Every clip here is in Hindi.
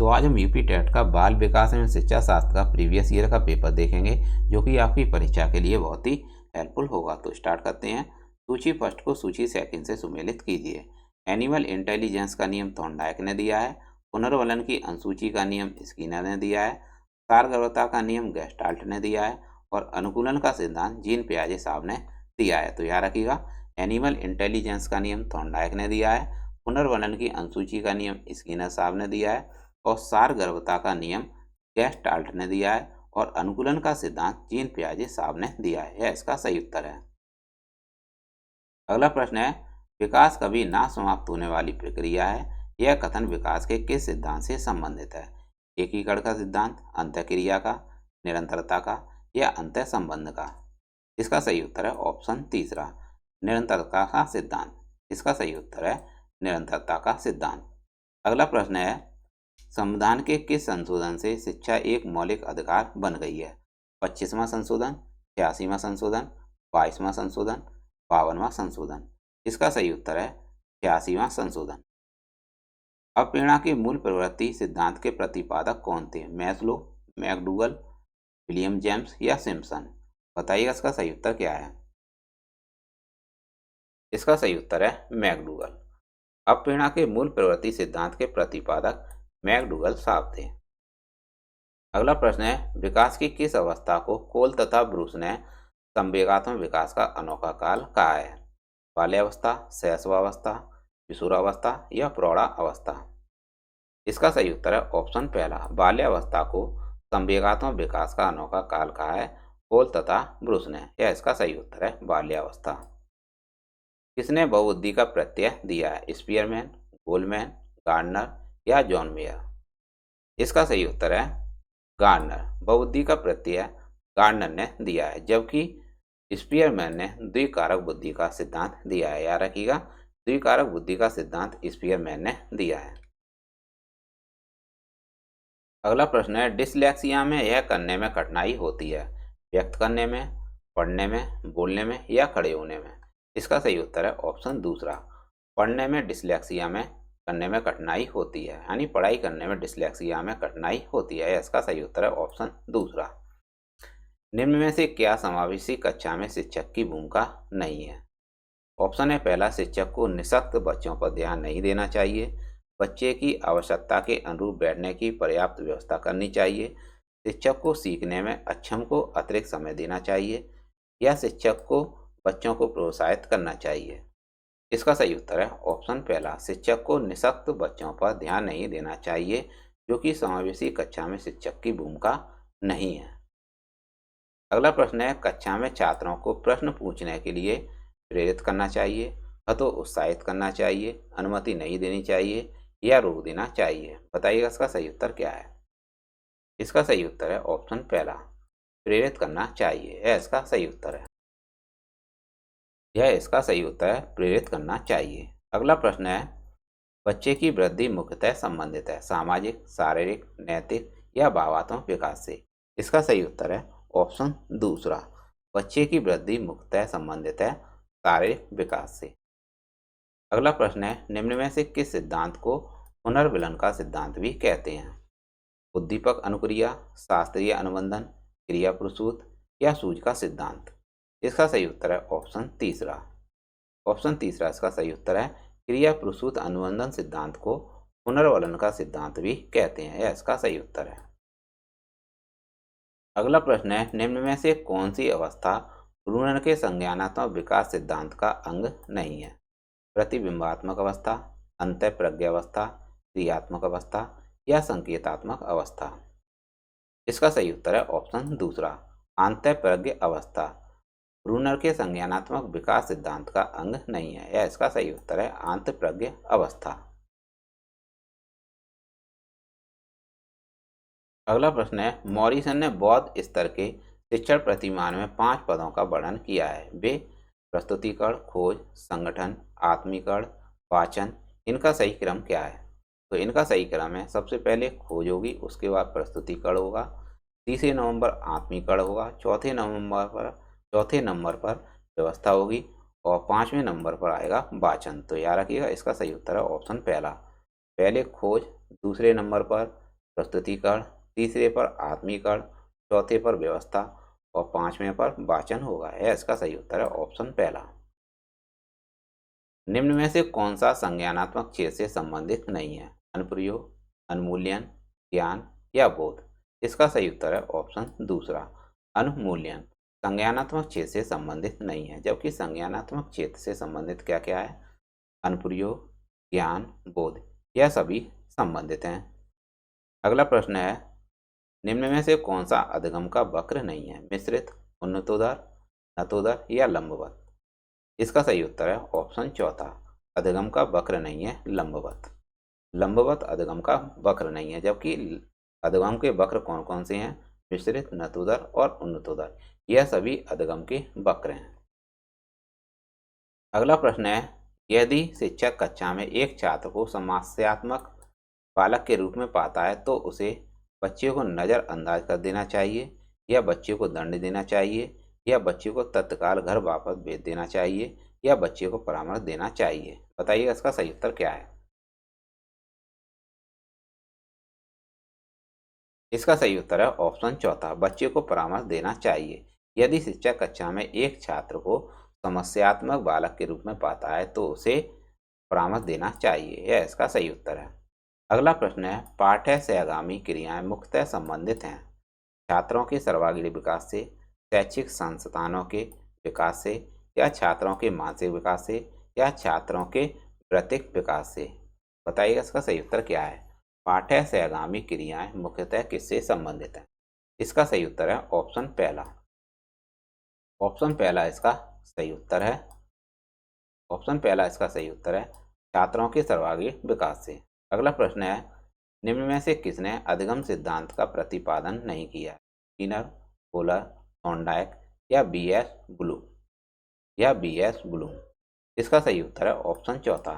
तो आज हम यूपी टेट का बाल विकास एवं शिक्षा शास्त्र का प्रीवियस ईयर का पेपर देखेंगे, जो कि आपकी परीक्षा के लिए बहुत ही हेल्पफुल होगा। तो स्टार्ट करते हैं। सूची फर्स्ट को सूची सेकंड से सुमेलित कीजिए। एनिमल इंटेलिजेंस का नियम थॉर्नडाइक ने दिया है। पुनर्वलन की अनुसूची का नियम स्किनर ने दिया है। सारगर्भता का नियम गेस्टाल्ट ने दिया है। और अनुकूलन का सिद्धांत जीन पियाजे साहब ने दिया है। तो याद रखिएगा, एनिमल इंटेलिजेंस का नियम थॉर्नडाइक ने दिया है। पुनर्वलन की अनुसूची का नियम स्किनर साहब ने दिया है। और सारगर्भता का नियम गेस्टाल्ट ने दिया है। और अनुकूलन का सिद्धांत जीन पियाजे साहब ने दिया है। यह इसका सही उत्तर है। अगला प्रश्न है, विकास कभी ना समाप्त होने वाली प्रक्रिया है। यह कथन विकास के किस सिद्धांत से संबंधित है? एकीकरण का सिद्धांत, अंतःक्रिया का, निरंतरता का या अंतः संबंध का? इसका सही उत्तर है ऑप्शन तीसरा, निरंतरता का सिद्धांत। इसका सही उत्तर है निरंतरता का सिद्धांत। अगला प्रश्न है, संविधान के किस संशोधन से शिक्षा एक मौलिक अधिकार बन गई है? 25वां संशोधन, 86वां संशोधन, 22वां संशोधन, 52वां संशोधन? इसका सही उत्तर है 86वां संशोधन। अब प्रेरणा के मूल प्रवृत्ति सिद्धांत के प्रतिपादक कौन थे? मैस्लो, मैकडूगल, विलियम जेम्स या सिम्पसन? बताइएगा इसका सही उत्तर क्या है। इसका सही उत्तर है मैकडूगल। अब प्रेरणा के मूल प्रवृत्ति सिद्धांत के प्रतिपादक मैकडूगल साहब थे। अगला प्रश्न है, विकास की किस अवस्था को कोल तथा ब्रूस ने संवेगात्मक विकास का अनोखा काल कहा है? बाल्यावस्था, शैशवावस्था, किशोरावस्था या प्रौढ़ावस्था? इसका सही उत्तर है ऑप्शन पहला, बाल्यावस्था को संवेगात्मक विकास का अनोखा काल कहा है कोल तथा ब्रूस ने। यह इसका सही उत्तर है बाल्यावस्था। किसने बहुबुद्धि का प्रत्यय दिया है? स्पीयरमैन, गोलमैन, गार्डनर या जॉन मेयर? इसका सही उत्तर है गार्डनर। बहुबुद्धि का प्रत्यय गार्डनर ने दिया है, जबकि स्पीयरमैन ने द्विकारक बुद्धि का सिद्धांत दिया है। याद रखिएगा, द्विकारक बुद्धि का सिद्धांत स्पीयरमैन ने दिया है। अगला प्रश्न है, डिसलेक्सिया में यह करने में कठिनाई होती है? व्यक्त करने में, पढ़ने में, बोलने में या खड़े होने में? इसका सही उत्तर है ऑप्शन दूसरा, पढ़ने में डिसलेक्सिया में करने में कठिनाई होती है, यानी पढ़ाई करने में डिसलेक्सिया में कठिनाई होती है। इसका सही उत्तर है ऑप्शन दूसरा। निम्न में से क्या समावेशी कक्षा में शिक्षक की भूमिका नहीं है? ऑप्शन है पहला, शिक्षक को निःशक्त बच्चों पर ध्यान नहीं देना चाहिए। बच्चे की आवश्यकता के अनुरूप बैठने की पर्याप्त व्यवस्था करनी चाहिए। शिक्षक को सीखने में अक्षम को अतिरिक्त समय देना चाहिए। या शिक्षक को बच्चों को प्रोत्साहित करना चाहिए। इसका सही उत्तर है ऑप्शन पहला, शिक्षक को निःशक्त बच्चों पर ध्यान नहीं देना चाहिए, जो कि समावेशी कक्षा में शिक्षक की भूमिका नहीं है। अगला प्रश्न है, कक्षा में छात्रों को प्रश्न पूछने के लिए प्रेरित करना चाहिए, हतोत्साहित करना चाहिए, अनुमति नहीं देनी चाहिए या रोक देना चाहिए? बताइएगा इसका सही उत्तर क्या है। इसका सही उत्तर है ऑप्शन पहला, प्रेरित करना चाहिए। यह इसका सही उत्तर है। यह इसका सही उत्तर है, प्रेरित करना चाहिए। अगला प्रश्न है, बच्चे की वृद्धि मुख्यतः संबंधित है सामाजिक, शारीरिक, नैतिक या भावात्मक विकास से? इसका सही उत्तर है ऑप्शन दूसरा, बच्चे की वृद्धि मुख्यतः संबंधित है शारीरिक विकास से। अगला प्रश्न है, निम्न में से किस सिद्धांत को पुनर्विलन का सिद्धांत भी कहते हैं? उद्दीपक अनुक्रिया, शास्त्रीय अनुबंधन, क्रिया प्रसूत या सूझ का सिद्धांत? इसका सही उत्तर है ऑप्शन तीसरा। ऑप्शन तीसरा इसका सही उत्तर है, क्रिया प्रसूत अनुबंधन सिद्धांत को पुनर्वलन का सिद्धांत भी कहते हैं। यह इसका सही उत्तर है। अगला प्रश्न है, निम्न में से कौन सी अवस्था भ्रूण के संज्ञानात्मक विकास सिद्धांत का अंग नहीं है? प्रतिबिंबात्मक अवस्था, अंतःप्रज्ञावस्था, क्रियात्मक अवस्था या संकेतात्मक अवस्था? इसका सही उत्तर है ऑप्शन दूसरा, अंतःप्रज्ञ अवस्था भ्रूण के संज्ञानात्मक विकास सिद्धांत का अंग नहीं है। यह इसका सही उत्तर है अंतःप्रज्ञ अवस्था। अगला प्रश्न है, मॉरिसन ने बौद्ध स्तर के शिक्षण प्रतिमान में 5 पदों का वर्णन किया है। वे प्रस्तुतिकरण, खोज, संगठन, आत्मीकरण, वाचन। इनका सही क्रम क्या है? तो इनका सही क्रम है, सबसे पहले खोज होगी, उसके बाद प्रस्तुतिकरण होगा, तीसरे नंबर आत्मीकरण होगा, चौथे नंबर पर व्यवस्था होगी और 5वें नंबर पर आएगा वाचन। तो याद रखिएगा, इसका सही उत्तर है ऑप्शन पहला, पहले खोज, दूसरे नंबर पर प्रस्तुतिकरण, तीसरे पर आत्मीकरण, चौथे पर व्यवस्था और पांचवें पर वाचन होगा। यह इसका सही उत्तर है ऑप्शन पहला। निम्न में से कौन सा संज्ञानात्मक क्षेत्र से संबंधित नहीं है? अनुप्रयोग, अनुमूल्यन, ज्ञान या बोध? इसका सही उत्तर है ऑप्शन दूसरा, अनुमूल्यन। संज्ञानात्मक क्षेत्र से संबंधित नहीं है, जबकि संज्ञानात्मक क्षेत्र से संबंधित क्या क्या है? अनुप्रयोग, ज्ञान, बोध, यह सभी संबंधित हैं। अगला प्रश्न है, निम्न में से कौन सा अधिगम का वक्र नहीं है? मिश्रित, उन्नतोदर, नतोदर या लंबवत? इसका सही उत्तर है ऑप्शन चौथा, अधिगम का वक्र नहीं है, लंबवत। लंबवत अधिगम का वक्र नहीं है, जबकि अधिगम के वक्र कौन कौन से हैं? मिश्रित, नतोदर और उन्नतोदर, यह सभी अधिगम के वक्र हैं। अगला प्रश्न है, यदि शिक्षक कक्षा में एक छात्र को समस्यात्मक बालक के रूप में पाता है तो उसे बच्चे को नज़रअंदाज कर देना चाहिए, या बच्चे को दंड देना चाहिए, या बच्चे को तत्काल घर वापस भेज देना चाहिए, या बच्चे को परामर्श देना चाहिए? बताइए इसका सही उत्तर क्या है? इसका सही उत्तर है ऑप्शन चौथा, बच्चे को परामर्श देना चाहिए। यदि शिक्षक कक्षा में एक छात्र को समस्यात्मक बालक के रूप में पाता है तो उसे परामर्श देना चाहिए, यह इसका सही उत्तर है। अगला प्रश्न है, पाठ्य सहगामी क्रियाएं मुख्यतः संबंधित हैं छात्रों के सर्वांगीण विकास से, शैक्षिक संस्थानों के विकास से, या छात्रों के मानसिक विकास से, या छात्रों के वृत्तिक विकास से? बताइएगा इसका सही उत्तर क्या है? पाठ्य सहगामी क्रियाएं मुख्यतः किससे संबंधित हैं? इसका सही उत्तर है ऑप्शन पहला। ऑप्शन पहला इसका सही उत्तर है। ऑप्शन पहला इसका सही उत्तर है छात्रों के सर्वांगीण विकास से। अगला प्रश्न है, निम्न में से किसने अधिगम सिद्धांत का प्रतिपादन नहीं किया? स्किनर, कोहलर, थॉर्नडाइक या बी.एस. ब्लूम? इसका सही उत्तर है ऑप्शन चौथा,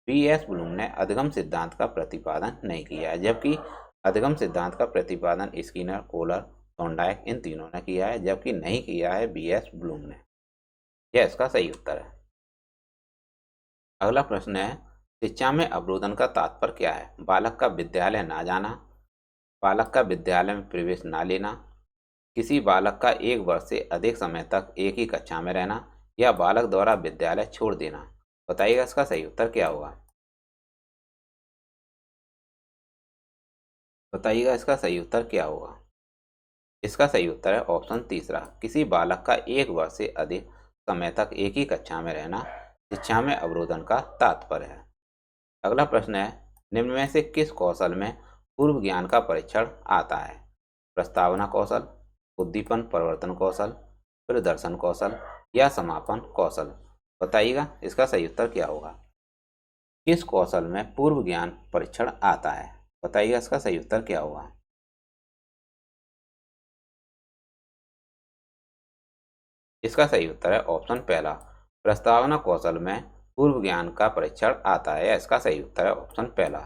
बी.एस. ब्लूम ने अधिगम सिद्धांत का प्रतिपादन नहीं किया है, जबकि अधिगम सिद्धांत का प्रतिपादन स्किनर, कोहलर, थॉर्नडाइक इन तीनों ने किया है, जबकि नहीं किया है बी.एस. ब्लूम ने। यह इसका सही उत्तर है। अगला प्रश्न है, शिक्षा में अवरोधन का तात्पर्य क्या है? बालक का विद्यालय ना जाना, बालक का विद्यालय में प्रवेश ना लेना, किसी बालक का एक वर्ष से अधिक समय तक एक ही कक्षा में रहना, या बालक द्वारा विद्यालय छोड़ देना? बताइएगा इसका सही उत्तर क्या होगा? बताइएगा इसका सही उत्तर क्या होगा? इसका सही उत्तर है ऑप्शन तीसरा, किसी बालक का एक वर्ष से अधिक समय तक एक ही कक्षा में रहना शिक्षा में अवरोधन का तात्पर्य है। अगला प्रश्न है, निम्न में से किस कौशल में पूर्व ज्ञान का परीक्षण आता है? प्रस्तावना कौशल, उद्दीपन परिवर्तन कौशल, प्रदर्शन कौशल या समापन कौशल? बताइएगा इसका सही उत्तर क्या होगा? किस कौशल में पूर्व ज्ञान परीक्षण आता है? बताइएगा इसका सही उत्तर क्या होगा? इसका सही उत्तर है ऑप्शन पहला, प्रस्तावना कौशल में पूर्व ज्ञान का परीक्षण आता है। इसका सही उत्तर है ऑप्शन पहला।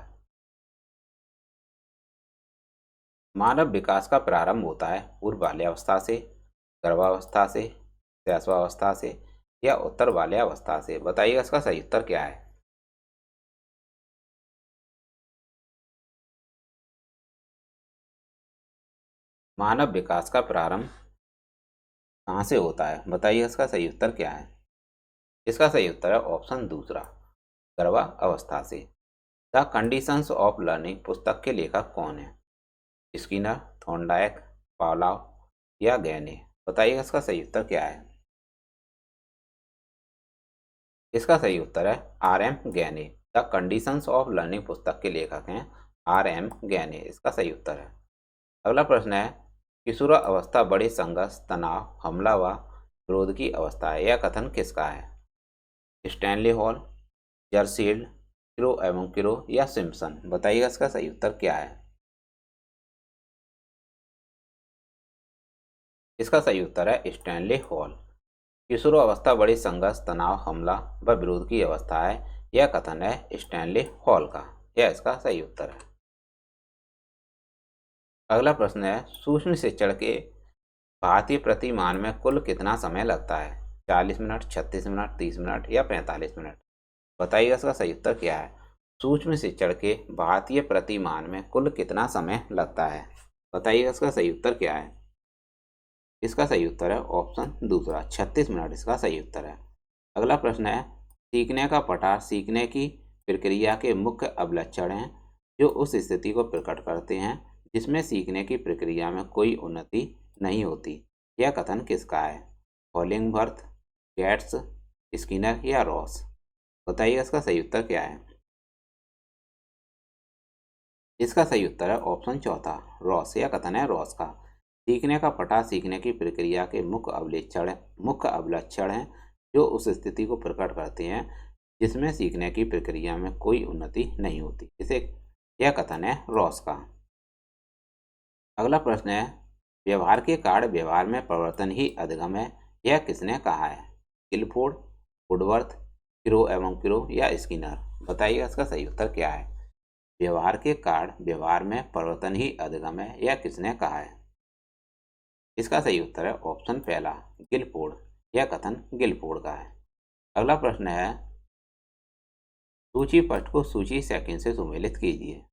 मानव विकास का प्रारंभ होता है पूर्व बाल्यावस्था से, गर्भावस्था से, शैशवावस्था से या उत्तर बाल्यावस्था से? बताइएगा इसका सही उत्तर क्या है? मानव विकास का प्रारंभ कहाँ से होता है? बताइए इसका सही उत्तर क्या है? इसका सही उत्तर है ऑप्शन दूसरा, गर्भावस्था से। द कंडीशंस ऑफ लर्निंग पुस्तक के लेखक कौन है? स्किनर, थॉर्नडाइक, पावलोव या गैने? बताइएगा इसका सही उत्तर क्या है? इसका सही उत्तर है RM. गैने। The conditions of learning पुस्तक के लेखक हैं आर.एम. गैने। इसका सही उत्तर है। अगला प्रश्न है, किशोर अवस्था बड़े संघर्ष, तनाव, हमला व विरोध की अवस्था है। यह कथन किसका है? स्टैनली हॉल, जरसील्ड, क्रो एवं क्रो या सिम्पसन? बताइएगा इसका सही उत्तर क्या है? इसका सही उत्तर है स्टैनली हॉल। किशोर अवस्था बड़ी संघर्ष, तनाव, हमला व विरोध की अवस्था है। यह कथन है स्टैनली हॉल का। यह इसका सही उत्तर है। अगला प्रश्न है, सूक्ष्म शिक्षण के भारतीय प्रतिमान में कुल कितना समय लगता है? 40 मिनट, 36 मिनट, 30 मिनट या 45 मिनट? बताइएगा इसका सही उत्तर क्या है? सूक्ष्म शिक्षण के भारतीय प्रतिमान में कुल कितना समय लगता है? बताइए इसका सही उत्तर क्या है। इसका सही उत्तर है ऑप्शन दूसरा 36 मिनट इसका सही उत्तर है। अगला प्रश्न है, सीखने का पठार सीखने की प्रक्रिया के मुख्य अवलक्षण हैं जो उस स्थिति को प्रकट करते हैं जिसमें सीखने की प्रक्रिया में कोई उन्नति नहीं होती। यह कथन किसका है? होलिंगबर्थ, गेट्स, स्किनर या रॉस? बताइए इसका सही उत्तर क्या है। इसका सही उत्तर है ऑप्शन चौथा रॉस। यह कथन है रॉस का। सीखने का पठार सीखने की प्रक्रिया के मुख्य अवलक्षण हैं जो उस स्थिति को प्रकट करते हैं जिसमें सीखने की प्रक्रिया में कोई उन्नति नहीं होती। इसे यह कथन है रॉस का। अगला प्रश्न है, व्यवहार के कारण व्यवहार में परिवर्तन ही अधिगम है, यह किसने कहा है? गिलफोर्ड, वुडवर्थ, क्रो एवं क्रो या स्किनर? बताइए इसका सही उत्तर क्या है। व्यवहार के कारण व्यवहार में परिवर्तन ही अधिगम है, यह किसने कहा है? इसका सही उत्तर है ऑप्शन पहला गिलफोर्ड। यह कथन गिलफोर्ड का है। अगला प्रश्न है, सूची पृष्ठ को सूची सेकंड से सुमेलित कीजिए।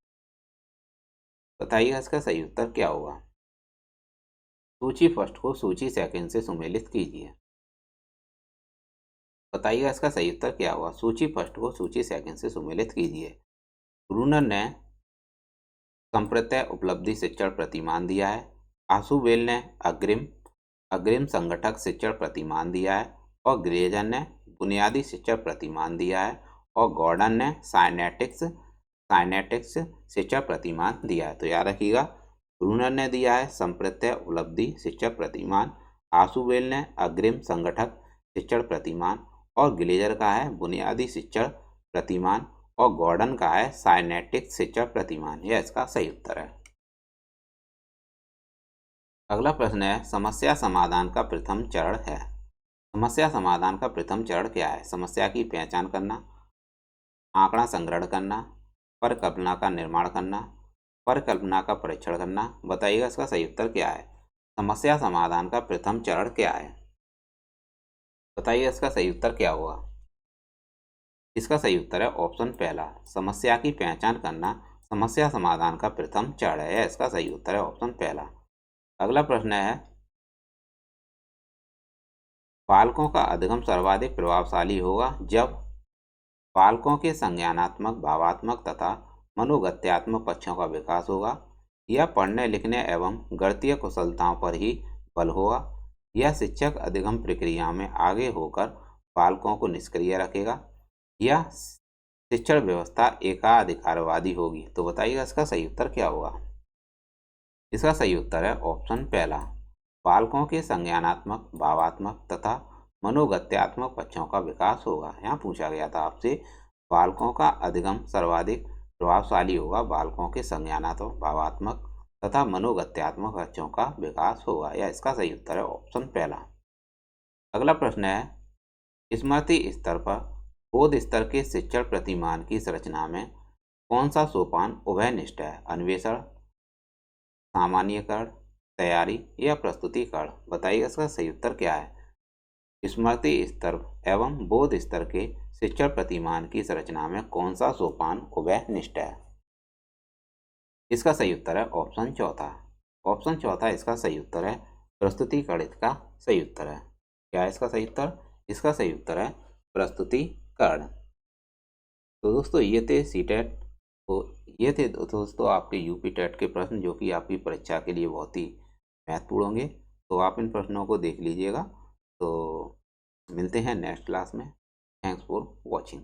बताइए इसका सही उत्तर क्या होगा। सूची पृष्ठ को सूची सेकंड से सुमेलित कीजिए। बताइए इसका सही उत्तर क्या होगा। सूची पृष्ठ को सूची सेकंड से सुमेलित कीजिए। ब्रूनर ने संप्रत्यय उपलब्धि शिक्षण प्रतिमान दिया है। आशुबेल ने अग्रिम संगठक शिक्षण प्रतिमान दिया है और ग्रेजर ने बुनियादी शिक्षण प्रतिमान दिया है और गॉर्डन ने साइनेटिक्स शिक्षण प्रतिमान दिया है। तो याद रखिएगा, ब्रूनर ने दिया है संप्रत्यय उपलब्धि शिक्षण प्रतिमान, आशुबेल ने अग्रिम संगठक शिक्षण प्रतिमान और ग्लेजर का है बुनियादी शिक्षण प्रतिमान और गॉर्डन का है साइनेटिक्स शिक्षण प्रतिमान। यह इसका सही उत्तर है। अगला प्रश्न है, समस्या समाधान का प्रथम चरण है। समस्या समाधान का प्रथम चरण क्या है? समस्या की पहचान करना, आंकड़ा संग्रहण करना, परिकल्पना का निर्माण करना, परिकल्पना का परीक्षण करना। बताइएगा इसका सही उत्तर क्या है। समस्या समाधान का प्रथम चरण क्या है? बताइए इसका सही उत्तर क्या होगा। इसका सही उत्तर है ऑप्शन पहला समस्या की पहचान करना समस्या समाधान का प्रथम चरण है। इसका सही उत्तर है ऑप्शन पहला। अगला प्रश्न है, बालकों का अधिगम सर्वाधिक प्रभावशाली होगा जब बालकों के संज्ञानात्मक, भावात्मक तथा मनोगत्यात्मक पक्षों का विकास होगा, या पढ़ने लिखने एवं गणितीय कुशलताओं पर ही बल होगा, या शिक्षक अधिगम प्रक्रिया में आगे होकर बालकों को निष्क्रिय रखेगा, या शिक्षण व्यवस्था एकाधिकारवादी होगी। तो बताइएगा इसका सही उत्तर क्या होगा। इसका सही उत्तर है ऑप्शन पहला बालकों के संज्ञानात्मक, भावात्मक तथा मनोगत्यात्मक पक्षों का विकास होगा। यहाँ पूछा गया था आपसे, बालकों का अधिगम सर्वाधिक प्रभावशाली होगा, बालकों के संज्ञानात्मक, भावात्मक तथा मनोगत्यात्मक पक्षों का विकास होगा। या इसका सही उत्तर है ऑप्शन पहला। अगला प्रश्न है, स्मृति स्तर पर बोध स्तर के शिक्षण प्रतिमान की संरचना में कौन सा सोपान उभयनिष्ठ है? अन्वेषण, सामान्यीकरण, तैयारी या प्रस्तुतिकरण? बताइए इसका सही उत्तर क्या है। स्मृति स्तर एवं बोध स्तर के शिक्षण प्रतिमान की संरचना में कौन सा सोपान उभयनिष्ठ है? इसका सही उत्तर है ऑप्शन चौथा। ऑप्शन चौथा इसका सही उत्तर है। प्रस्तुतिकरण इसका सही उत्तर है। क्या है इसका सही उत्तर? इसका सही उत्तर है प्रस्तुतिकरण। तो दोस्तों ये थे सीटेट ये थे दोस्तों आपके यूपी टेट के प्रश्न जो कि आपकी परीक्षा के लिए बहुत ही महत्वपूर्ण होंगे। तो आप इन प्रश्नों को देख लीजिएगा। तो मिलते हैं नेक्स्ट क्लास में। Thanks for watching.